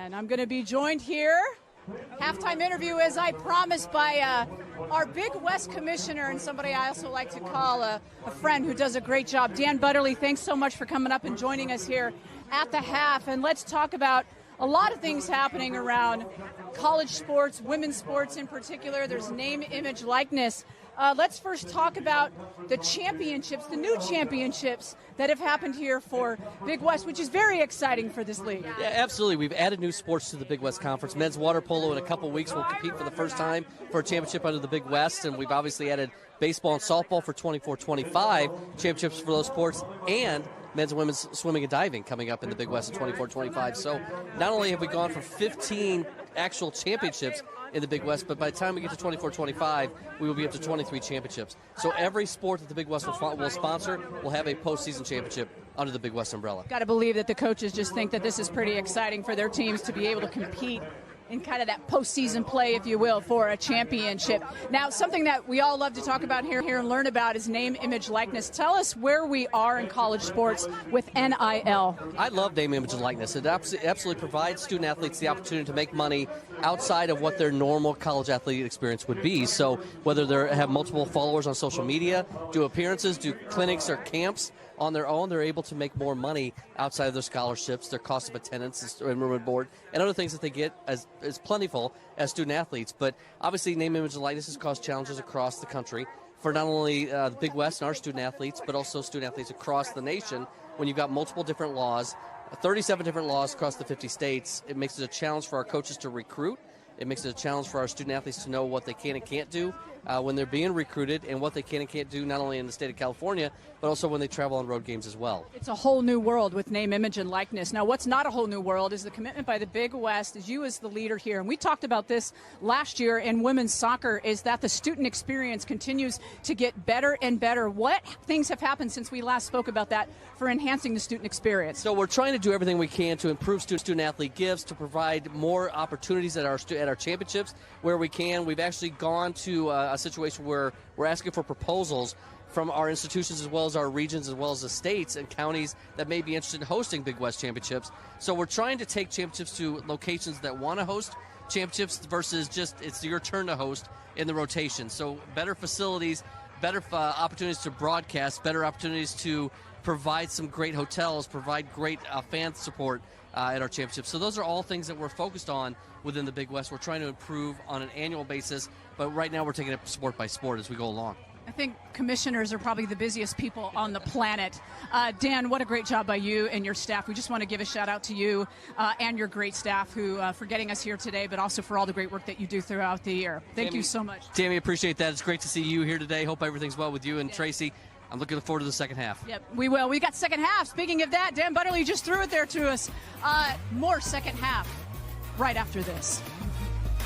And I'm going to be joined here, halftime interview as I promised, by our Big West commissioner and somebody I also like to call a friend who does a great job. Dan Butterly, thanks so much for coming up and joining us here at the half. And let's talk about a lot of things happening around college sports, women's sports in particular. There's name, image, likeness. Let's first talk about the championships, the new championships that have happened here for Big West, which is very exciting for this league. Yeah, absolutely. We've added new sports to the Big West Conference. Men's water polo in a couple weeks will compete for the first time for a championship under the Big West, and we've obviously added baseball and softball for 24-25 championships for those sports, and men's and women's swimming and diving coming up in the Big West in 24-25. So not only have we gone for 15 actual championships in the Big West, but by the time we get to 24-25, we will be up to 23 championships. So every sport that the Big West will sponsor will have a postseason championship under the Big West umbrella. Got to believe that the coaches just think that this is pretty exciting for their teams to be able to compete in kind of that postseason play, if you will, for a championship. Now, something that we all love to talk about here and learn about is name, image, likeness. Tell us where we are in college sports with NIL. I love name, image, and likeness. It absolutely provides student athletes the opportunity to make money outside of what their normal college athlete experience would be. So whether they have multiple followers on social media, do appearances, do clinics or camps on their own, they're able to make more money outside of their scholarships, their cost of attendance and room and board, and other things that they get as plentiful as student athletes. But obviously, name, image, and likeness has caused challenges across the country for not only the Big West and our student athletes, but also student athletes across the nation. When you've got multiple different laws, 37 different laws across the 50 states, it makes it a challenge for our coaches to recruit. It makes it a challenge for our student athletes to know what they can and can't do when they're being recruited, and what they can and can't do not only in the state of California, but also when they travel on road games as well. It's a whole new world with name, image, and likeness. Now, what's not a whole new world is the commitment by the Big West, as you as the leader here, and we talked about this last year in women's soccer, is that the student experience continues to get better and better. What things have happened since we last spoke about that for enhancing the student experience? So we're trying to do everything we can to improve student-athlete gifts, to provide more opportunities at our championships where we can. We've actually gone to a situation where we're asking for proposals from our institutions as well as our regions as well as the states and counties that may be interested in hosting Big West championships. So we're trying to take championships to locations that want to host championships versus just it's your turn to host in the rotation. So better facilities, better opportunities to broadcast, better opportunities to provide some great hotels, provide great fan support at our championships. So those are all things that we're focused on within the Big West. We're trying to improve on an annual basis, but right now we're taking it sport by sport as we go along. I think commissioners are probably the busiest people on the planet. Dan, what a great job by you and your staff. We just want to give a shout out to you and your great staff who for getting us here today, but also for all the great work that you do throughout the year. Thank you so much. Tammy, appreciate that. It's great to see you here today. Hope everything's well with you and Tracy. I'm looking forward to the second half. Yep, we will. We got second half. Speaking of that, Dan Butterly just threw it there to us. More second half right after this.